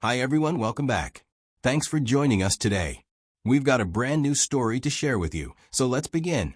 Hi everyone, welcome back. Thanks for joining us today. We've got a brand new story to share with you, so let's begin.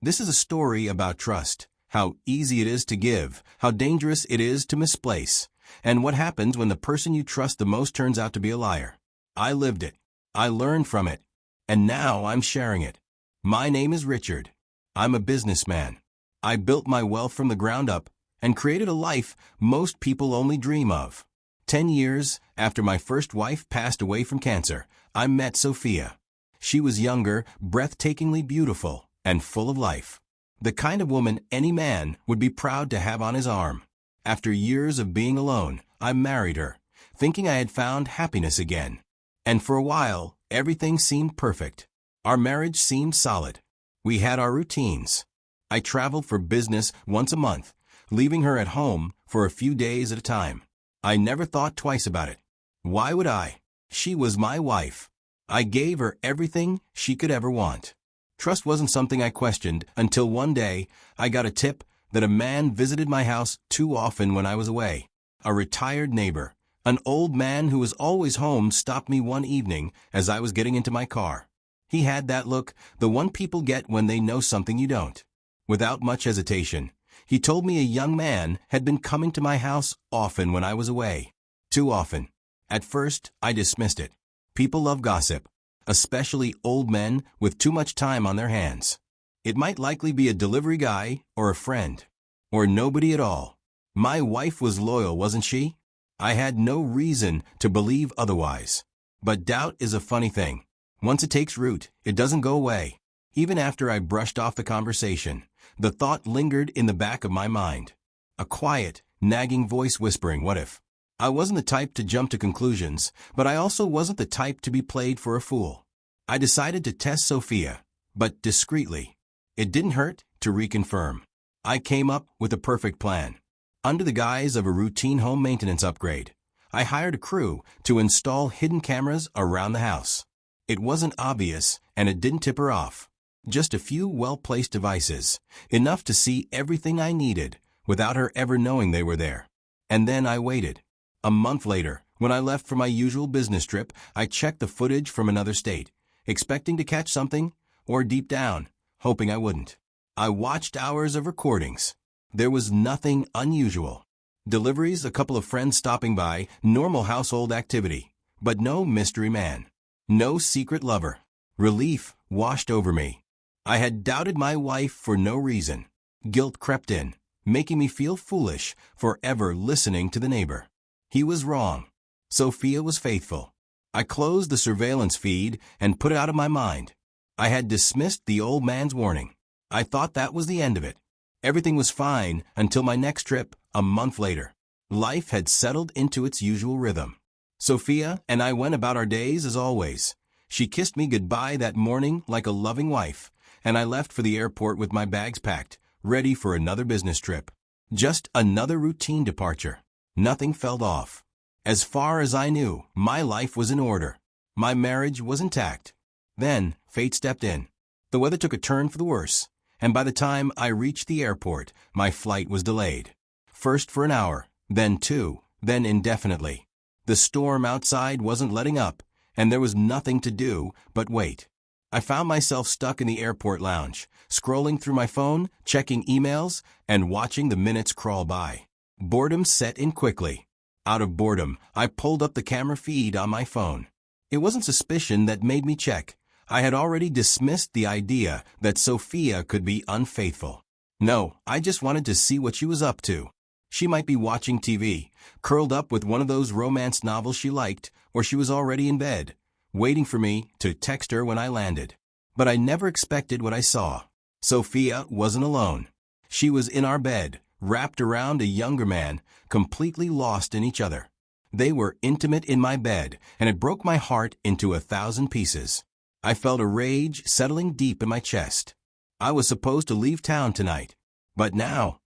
This is a story about trust, how easy it is to give, how dangerous it is to misplace, and what happens when the person you trust the most turns out to be a liar. I lived it. I learned from it. And now I'm sharing it. My name is Richard. I'm a businessman. I built my wealth from the ground up and created a life most people only dream of. 10 years after my first wife passed away from cancer, I met Sophia. She was younger, breathtakingly beautiful, and full of life. The kind of woman any man would be proud to have on his arm. After years of being alone, I married her, thinking I had found happiness again. And for a while, everything seemed perfect. Our marriage seemed solid. We had our routines. I traveled for business once a month, leaving her at home for a few days at a time. I never thought twice about it. Why would I? She was my wife. I gave her everything she could ever want. Trust wasn't something I questioned until one day I got a tip that a man visited my house too often when I was away. A retired neighbor, an old man who was always home, stopped me one evening as I was getting into my car. He had that look, the one people get when they know something you don't. Without much hesitation, he told me a young man had been coming to my house often when I was away. Too often. At first, I dismissed it. People love gossip, especially old men with too much time on their hands. It might likely be a delivery guy or a friend, or nobody at all. My wife was loyal, wasn't she? I had no reason to believe otherwise. But doubt is a funny thing. Once it takes root, it doesn't go away. Even after I brushed off the conversation, the thought lingered in the back of my mind. A quiet, nagging voice whispering, what if? I wasn't the type to jump to conclusions, but I also wasn't the type to be played for a fool. I decided to test Sophia, but discreetly. It didn't hurt to reconfirm. I came up with a perfect plan. Under the guise of a routine home maintenance upgrade, I hired a crew to install hidden cameras around the house. It wasn't obvious, and it didn't tip her off. Just a few well-placed devices, enough to see everything I needed, without her ever knowing they were there. And then I waited. A month later, when I left for my usual business trip, I checked the footage from another state, expecting to catch something, or deep down, hoping I wouldn't. I watched hours of recordings. There was nothing unusual. Deliveries, a couple of friends stopping by, normal household activity. But no mystery man. No secret lover. Relief washed over me. I had doubted my wife for no reason. Guilt crept in, making me feel foolish for ever listening to the neighbor. He was wrong. Sophia was faithful. I closed the surveillance feed and put it out of my mind. I had dismissed the old man's warning. I thought that was the end of it. Everything was fine until my next trip, a month later. Life had settled into its usual rhythm. Sophia and I went about our days as always. She kissed me goodbye that morning like a loving wife, and I left for the airport with my bags packed, ready for another business trip. Just another routine departure. Nothing felt off. As far as I knew, my life was in order. My marriage was intact. Then, fate stepped in. The weather took a turn for the worse, and by the time I reached the airport, my flight was delayed. First for an hour, then 2, then indefinitely. The storm outside wasn't letting up, and there was nothing to do but wait. I found myself stuck in the airport lounge, scrolling through my phone, checking emails, and watching the minutes crawl by. Boredom set in quickly. Out of boredom, I pulled up the camera feed on my phone. It wasn't suspicion that made me check. I had already dismissed the idea that Sophia could be unfaithful. No, I just wanted to see what she was up to. She might be watching TV, curled up with one of those romance novels she liked, or she was already in bed, waiting for me to text her when I landed. But I never expected what I saw. Sophia wasn't alone. She was in our bed, wrapped around a younger man, completely lost in each other. They were intimate in my bed, and it broke my heart into 1,000 pieces. I felt a rage settling deep in my chest. I was supposed to leave town tonight. But now,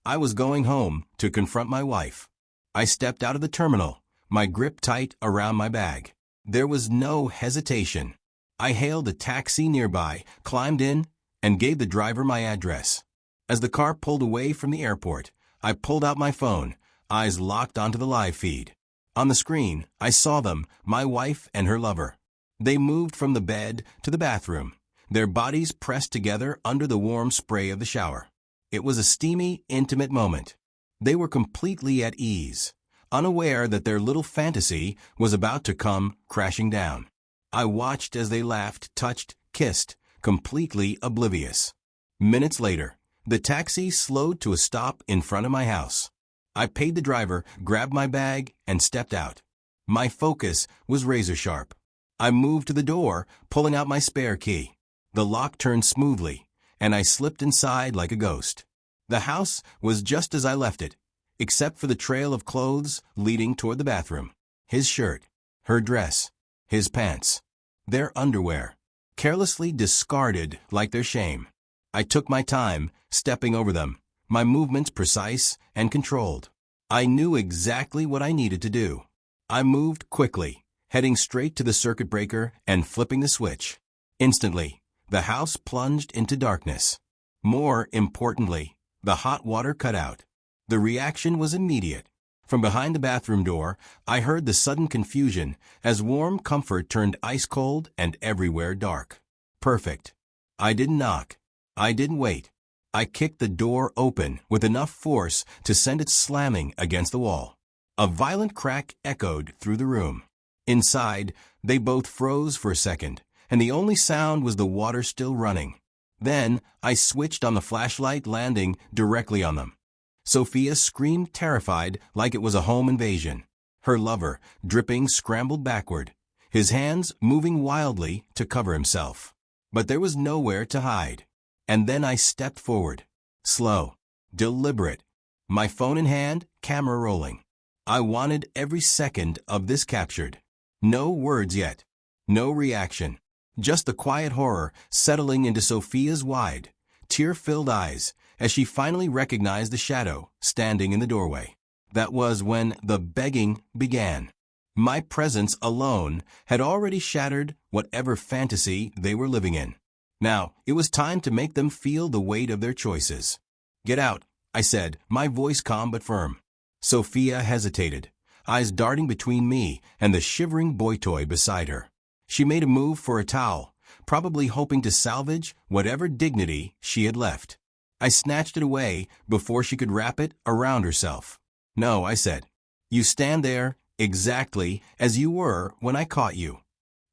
I was going home to confront my wife. I stepped out of the terminal, my grip tight around my bag. There was no hesitation. I hailed a taxi nearby, climbed in, and gave the driver my address. As the car pulled away from the airport, I pulled out my phone, eyes locked onto the live feed. On the screen, I saw them, my wife and her lover. They moved from the bed to the bathroom, their bodies pressed together under the warm spray of the shower. It was a steamy, intimate moment. They were completely at ease, unaware that their little fantasy was about to come crashing down. I watched as they laughed, touched, kissed, completely oblivious. Minutes later, the taxi slowed to a stop in front of my house. I paid the driver, grabbed my bag, and stepped out. My focus was razor sharp. I moved to the door, pulling out my spare key. The lock turned smoothly, and I slipped inside like a ghost. The house was just as I left it, except for the trail of clothes leading toward the bathroom. His shirt, her dress, his pants, their underwear, carelessly discarded like their shame. I took my time, stepping over them, my movements precise and controlled. I knew exactly what I needed to do. I moved quickly, heading straight to the circuit breaker and flipping the switch. Instantly, the house plunged into darkness. More importantly, the hot water cut out. The reaction was immediate. From behind the bathroom door, I heard the sudden confusion as warm comfort turned ice cold and everywhere dark. Perfect. I didn't knock. I didn't wait. I kicked the door open with enough force to send it slamming against the wall. A violent crack echoed through the room. Inside, they both froze for a second, and the only sound was the water still running. Then, I switched on the flashlight, landing directly on them. Sophia screamed, terrified, like it was a home invasion. Her lover, dripping, scrambled backward, his hands moving wildly to cover himself. But there was nowhere to hide. And then I stepped forward. Slow, deliberate, my phone in hand, camera rolling. I wanted every second of this captured. No words yet. No reaction. Just the quiet horror settling into Sophia's wide, tear-filled eyes as she finally recognized the shadow standing in the doorway. That was when the begging began. My presence alone had already shattered whatever fantasy they were living in. Now, it was time to make them feel the weight of their choices. "Get out," I said, my voice calm but firm. Sophia hesitated, eyes darting between me and the shivering boy toy beside her. She made a move for a towel, probably hoping to salvage whatever dignity she had left. I snatched it away before she could wrap it around herself. "No," I said. "You stand there exactly as you were when I caught you."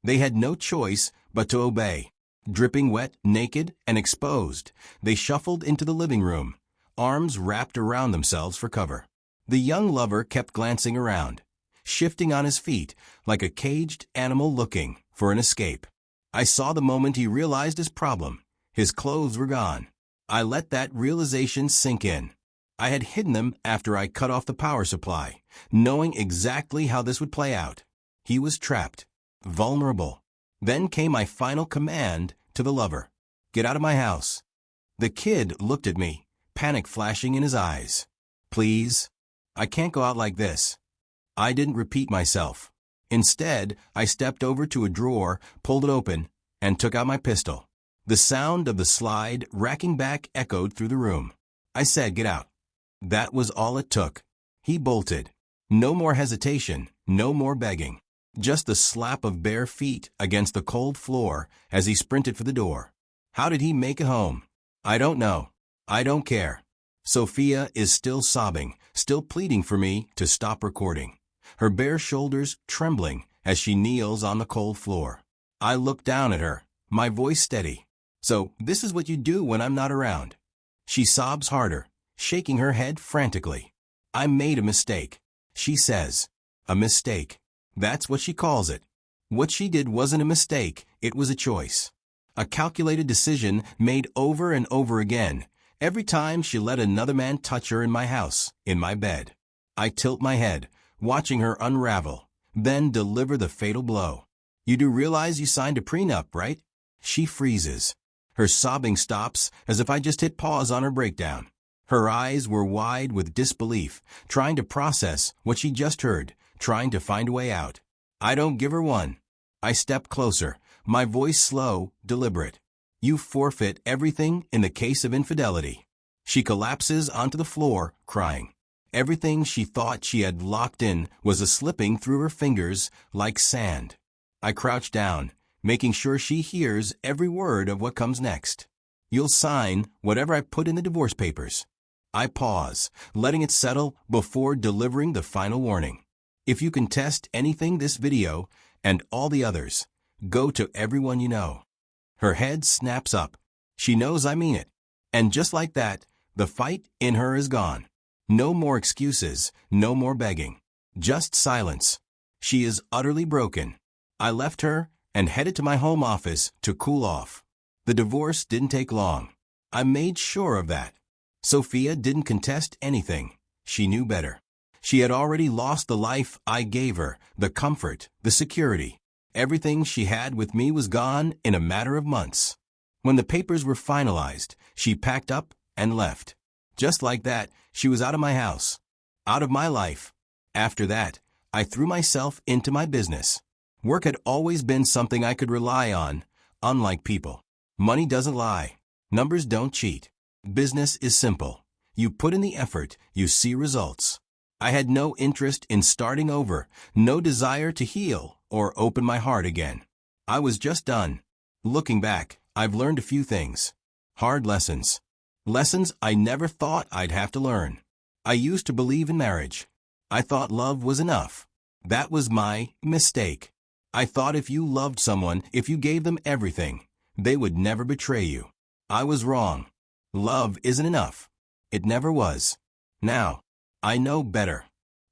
They had no choice but to obey. Dripping wet, naked, and exposed, they shuffled into the living room, arms wrapped around themselves for cover. The young lover kept glancing around, shifting on his feet like a caged animal looking for an escape. I saw the moment he realized his problem. His clothes were gone. I let that realization sink in. I had hidden them after I cut off the power supply, knowing exactly how this would play out. He was trapped, vulnerable. Then came my final command to the lover. "Get out of my house." The kid looked at me, panic flashing in his eyes. "Please? I can't go out like this." I didn't repeat myself. Instead, I stepped over to a drawer, pulled it open, and took out my pistol. The sound of the slide racking back echoed through the room. I said, "Get out." That was all it took. He bolted. No more hesitation, no more begging. Just the slap of bare feet against the cold floor as he sprinted for the door. How did he make it home? I don't know. I don't care. Sophia is still sobbing, still pleading for me to stop recording, her bare shoulders trembling as she kneels on the cold floor. I look down at her, my voice steady. "So this is what you do when I'm not around." She sobs harder, shaking her head frantically. "I made a mistake," she says. A mistake. That's what she calls it. What she did wasn't a mistake, it was a choice. A calculated decision made over and over again, every time she let another man touch her in my house, in my bed. I tilt my head, watching her unravel, then deliver the fatal blow. "You do realize you signed a prenup, right?" She freezes. Her sobbing stops as if I just hit pause on her breakdown. Her eyes were wide with disbelief, trying to process what she just heard, trying to find a way out. I don't give her one. I step closer, my voice slow, deliberate. "You forfeit everything in the case of infidelity." She collapses onto the floor, crying. Everything she thought she had locked in was slipping through her fingers like sand. I crouch down, making sure she hears every word of what comes next. You'll sign whatever I put in the divorce papers. I pause, letting it settle before delivering the final warning. If you can test anything this video and all the others, go to everyone you know. Her head snaps up. She knows I mean it. And just like that, the fight in her is gone. No more excuses, no more begging. Just silence. She is utterly broken. I left her and headed to my home office to cool off. The divorce didn't take long. I made sure of that. Sophia didn't contest anything. She knew better. She had already lost the life I gave her, the comfort, the security. Everything she had with me was gone in a matter of months. When the papers were finalized, she packed up and left. Just like that, she was out of my house, out of my life. After that, I threw myself into my business. Work had always been something I could rely on, unlike people. Money doesn't lie. Numbers don't cheat. Business is simple. You put in the effort, you see results. I had no interest in starting over, no desire to heal or open my heart again. I was just done. Looking back, I've learned a few things. Hard lessons. Lessons I never thought I'd have to learn. I used to believe in marriage. I thought love was enough. That was my mistake. I thought if you loved someone, if you gave them everything, they would never betray you. I was wrong. Love isn't enough. It never was. Now, I know better.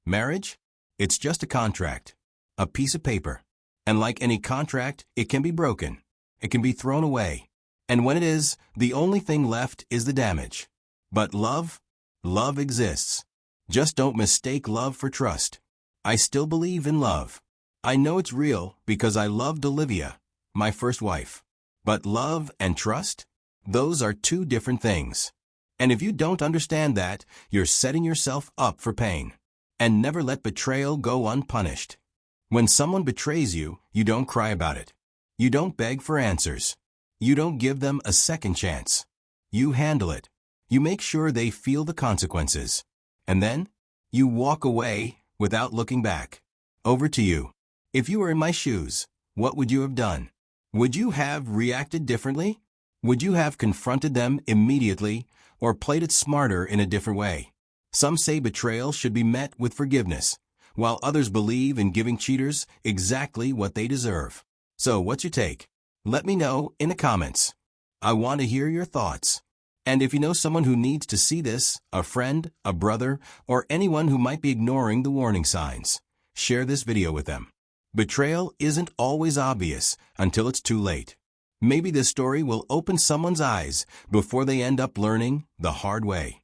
Marriage? It's just a contract. A piece of paper. And like any contract, it can be broken. It can be thrown away. And when it is, the only thing left is the damage. But love? Love exists. Just don't mistake love for trust. I still believe in love. I know it's real because I loved Olivia, my first wife. But love and trust? Those are two different things. And if you don't understand that, you're setting yourself up for pain. And never let betrayal go unpunished. When someone betrays you, you don't cry about it. You don't beg for answers. You don't give them a second chance. You handle it. You make sure they feel the consequences. And then, you walk away without looking back. Over to you. If you were in my shoes, what would you have done? Would you have reacted differently? Would you have confronted them immediately or played it smarter in a different way? Some say betrayal should be met with forgiveness, while others believe in giving cheaters exactly what they deserve. So what's your take? Let me know in the comments. I want to hear your thoughts. And if you know someone who needs to see this, a friend, a brother, or anyone who might be ignoring the warning signs, share this video with them. Betrayal isn't always obvious until it's too late. Maybe this story will open someone's eyes before they end up learning the hard way.